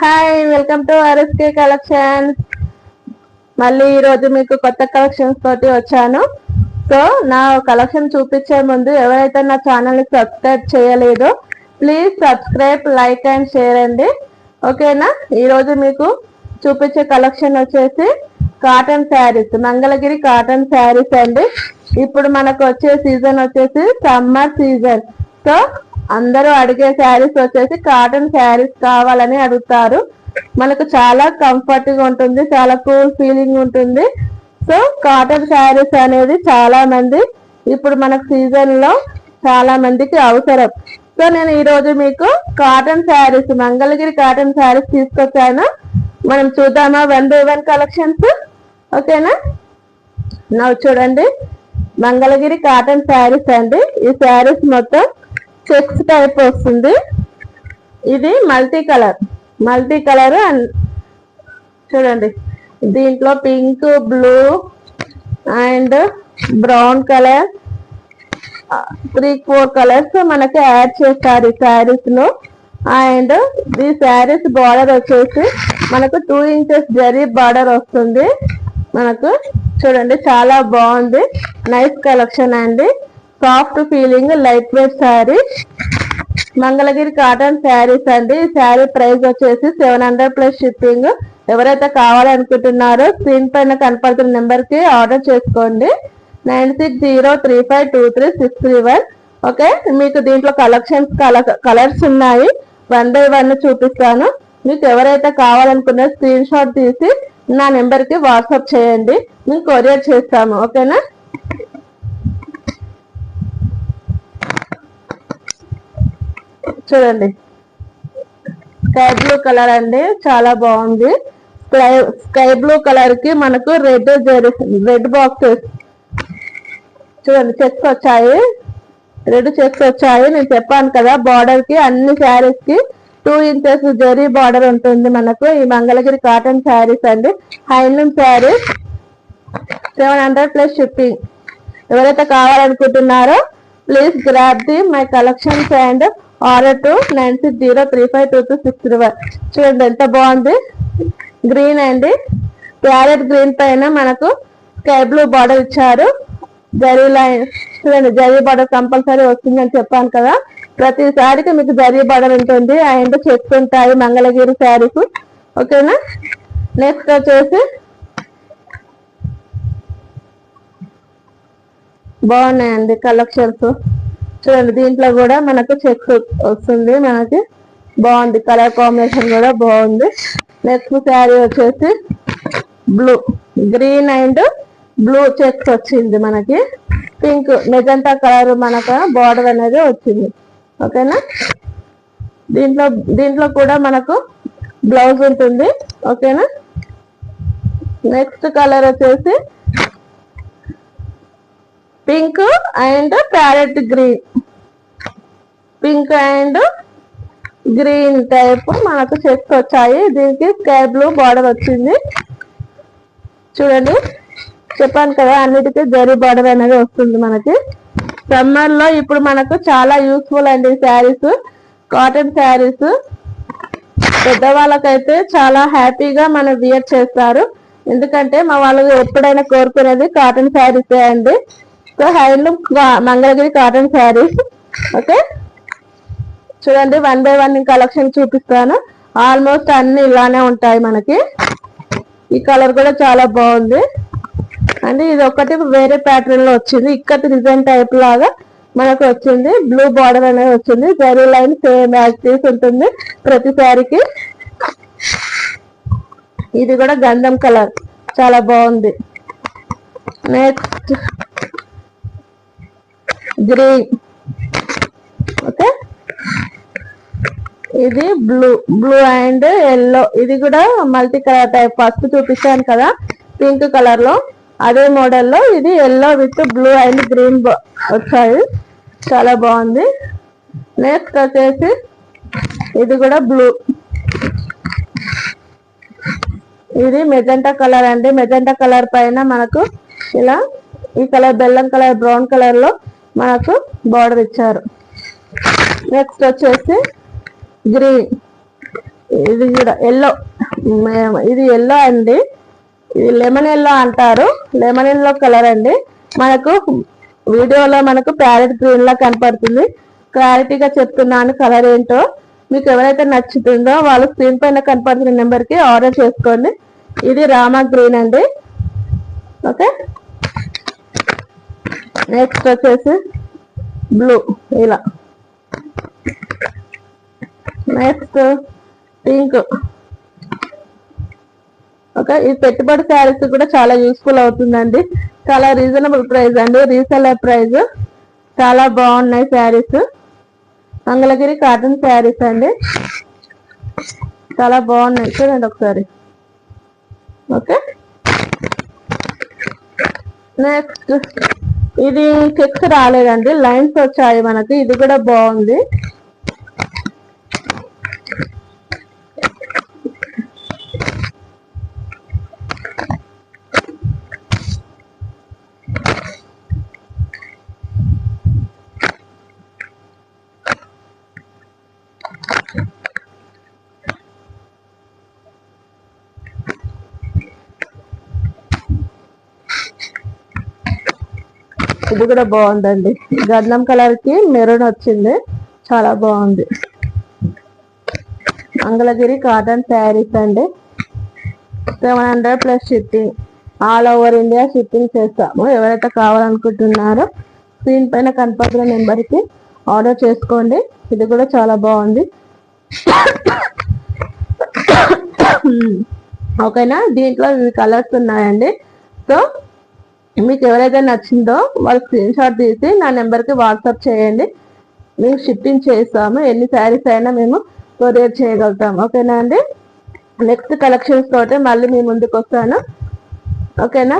Hi, welcome to RSK collections. మళ్ళీ ఈరోజు మీకు కొత్త కలెక్షన్స్ తోటి వచ్చాను. సో నా కలెక్షన్ చూపించే ముందు ఎవరైతే నా ఛానల్ని సబ్స్క్రైబ్ చేయలేదో please subscribe, like and share అండి. ఓకేనా? ఈరోజు మీకు చూపించే కలెక్షన్ వచ్చేసి cotton sarees, Mangalagiri cotton sarees అండి. ఇప్పుడు మనకు వచ్చే సీజన్ వచ్చేసి సమ్మర్ సీజన్. సో అందరూ అడిగే శారీస్ వచ్చేసి కాటన్ శారీస్ కావాలని అడుగుతారు. మనకు చాలా కంఫర్ట్ గా ఉంటుంది, చాలా కూల్ ఫీలింగ్ ఉంటుంది. సో కాటన్ శారీస్ అనేది చాలా మంది ఇప్పుడు మనకు సీజన్ లో చాలా మందికి అవసరం. సో నేను ఈరోజు మీకు cotton sarees, Mangalagiri cotton saris తీసుకొచ్చాను. మనం చూద్దామా వన్ బై వన్ కలెక్షన్స్? ఓకేనా? నా చూడండి, మంగళగిరి కాటన్ శారీస్ అండి. ఈ శారీస్ మొత్తం చెక్స్ టైప్ వస్తుంది. ఇది మల్టీ కలర్ అండ్ చూడండి, దీంట్లో pink, blue and brown colour 3-4 colours మనకి యాడ్ చేస్తారు ఈ శారీస్ లో. అండ్ ఈ శారీస్ బార్డర్ వచ్చేసి మనకు 2 ఇంచెస్ జరీ బార్డర్ వస్తుంది. మనకు చూడండి, చాలా బాగుంది. నైస్ కలెక్షన్ అండి. Soft feeling, light weight sari, Mangalagiri cotton sarees అండి. ఈ శారీ ప్రైస్ వచ్చేసి 700 ప్లస్ షిప్పింగ్. ఎవరైతే కావాలనుకుంటున్నారో స్క్రీన్ పైన కనపడుతున్న నెంబర్ కి ఆర్డర్ చేసుకోండి. 9603523631. ఓకే, మీకు దీంట్లో కలర్స్ ఉన్నాయి. 1 by 1 చూపిస్తాను. మీకు ఎవరైతే కావాలనుకున్నారో స్క్రీన్ షాట్ తీసి నా నెంబర్ కి వాట్సాప్ చేయండి, మేము కొరియర్ చేస్తాము. ఓకేనా? చూడండి, స్కై బ్లూ కలర్ అండి, చాలా బాగుంది. స్కై బ్లూ కలర్ కి మనకు రెడ్ బాక్సెస్ చూడండి, చెక్స్ వచ్చాయి, రెడ్ చెక్స్ వచ్చాయి. నేను చెప్పాను కదా, బార్డర్ కి అన్ని శారీస్ కి 2 ఇంచెస్ జరీ బార్డర్ ఉంటుంది మనకు. ఈ మంగళగిరి కాటన్ శారీస్ అండి, హ్యాండ్లూమ్ శారీస్, 700 ప్లస్ షిప్పింగ్. ఎవరైతే కావాలనుకుంటున్నారో please grab the my collections and order to 9603523631. చూడండి ఎంత బాగుంది. గ్రీన్ అండి, ప్యారెట్ గ్రీన్ పైన మనకు స్కై బ్లూ బార్డర్ ఇచ్చారు. జరీ లైన్ చూడండి, జరీ బార్డర్ కంపల్సరీ వస్తుందని చెప్పాను కదా. ప్రతిసారికి మీకు జరీ బార్డర్ ఉంటుంది అండ్ చెక్స్ ఉంటాయి మంగళగిరి శారీస్. ఓకేనా? నెక్స్ట్ వచ్చేసి బాగున్నాయండి కలెక్షన్స్. చూడండి, దీంట్లో కూడా మనకు చెక్స్ వస్తుంది. మనకి బాగుంది, కలర్ కాంబినేషన్ కూడా బాగుంది. నెక్స్ట్ శారీ వచ్చేసి blue, green and blue checks వచ్చింది. మనకి పింక్ మెజంతా కలర్ మనకు బార్డర్ అనేది వచ్చింది. ఓకేనా? దీంట్లో కూడా మనకు బ్లౌజ్ ఉంటుంది. ఓకేనా? నెక్స్ట్ కలర్ వచ్చేసి pink and parrot green, pink and green type మనకు చెక్స్ వచ్చాయి. దీనికి స్కై బ్లూ బార్డర్ వచ్చింది. చూడండి, చెప్పాను కదా అన్నిటికీ జరీ బార్డర్ అనేది వస్తుంది మనకి. సమ్మర్ లో ఇప్పుడు మనకు చాలా యూస్ఫుల్ అండి శారీస్, కాటన్ శారీస్. పెద్దవాళ్ళకైతే చాలా హ్యాపీగా మనం వియర్ చేస్తారు. ఎందుకంటే మా వాళ్ళు ఎప్పుడైనా కోరుకునేది కాటన్ శారీసే అండి. So handloom Mangalagiri cotton saris. Okay, చూడండి 1 by 1 కలెక్షన్ చూపిస్తాను. ఆల్మోస్ట్ అన్ని ఇలానే ఉంటాయి మనకి. ఈ కలర్ కూడా చాలా బాగుంది అండి. ఇది ఒకటి వేరే ప్యాటర్న్ లో వచ్చింది, ఇక్కత్ డిజైన్ టైప్ లాగా మనకు వచ్చింది. బ్లూ బార్డర్ అనేది వచ్చింది. జరీ లైన్ సేమ్ యాక్టివ్స్ ఉంటుంది ప్రతి శారీకి. ఇది కూడా గంధం కలర్, చాలా బాగుంది. Next green. ఓకే, ఇది బ్లూ అండ్ ఎల్లో. ఇది కూడా మల్టీ కలర్ టైప్. ఫస్ట్ చూపిస్తాను కదా పింక్ కలర్ లో, అదే మోడల్లో ఇది yellow with blue and green వచ్చాయి. చాలా బాగుంది. నెక్స్ట్ వచ్చేసి ఇది కూడా బ్లూ, ఇది మెజెంటా కలర్ అండి. మెజెంటా కలర్ పైన మనకు ఇలా ఈ కలర్ బెల్లం కలర్, బ్రౌన్ కలర్ లో మనకు బార్డర్ ఇచ్చారు. నెక్స్ట్ వచ్చేసి గ్రీన్, ఇది కూడా ఎల్లో, ఇది ఎల్లో అండి, ఇది లెమన్ ఎల్లో అంటారు. లెమన్ ఎల్లో కలర్ అండి. మనకు వీడియోలో మనకు ప్యారెట్ గ్రీన్ లా కనపడుతుంది. క్లారిటీగా చెప్తున్నాను కలర్ ఏంటో. మీకు ఎవరైతే నచ్చుతుందో వాళ్ళు స్క్రీన్ పైన కనపడుతున్న నెంబర్కి ఆర్డర్ చేసుకోండి. ఇది రామా గ్రీన్ అండి. ఓకే, నెక్స్ట్ వచ్చేసి బ్లూ ఇలా, నెక్స్ట్ పింక్. ఓకే, ఈ పెట్టుబడి శారీస్ కూడా చాలా యూస్ఫుల్ అవుతుందండి. చాలా రీజనబుల్ ప్రైస్ అండి, రీసెలర్ ప్రైస్. చాలా బాగున్నాయి శారీస్. మంగళగిరి కాటన్ శారీస్ అండి, చాలా బాగున్నాయి. చూడండి ఒకసారి. ఓకే, నెక్స్ట్ ఇది చెక్స్ రాలేదండి, లైన్స్ వచ్చాయి మనకి. ఇది కూడా బాగుంది. ఇది కూడా బాగుందండి, గంధం కలర్ కి మెరూన్ వచ్చింది, చాలా బాగుంది. మంగళగిరి కాటన్ శారీస్ అండి, 700 plus shipping. All over India shipping చేస్తాము. ఎవరైతే కావాలనుకుంటున్నారో స్క్రీన్ పైన కనపడుతున్న నెంబర్కి ఆర్డర్ చేసుకోండి. ఇది కూడా చాలా బాగుంది. ఓకేనా, దీంట్లో ఇవి కలర్స్ ఉన్నాయండి. సో మీకు ఎవరైతే నచ్చిందో వాళ్ళు స్క్రీన్ షాట్ తీసి నా నెంబర్కి వాట్సాప్ చేయండి. మేము షిప్పింగ్ చేస్తాము. ఎన్ని శారీస్ అయినా మేము కొరియర్ చేయగలుగుతాం. ఓకేనా అండి, నెక్స్ట్ కలెక్షన్స్ తోటి మళ్ళీ మీ ముందుకు వస్తాను. ఓకేనా.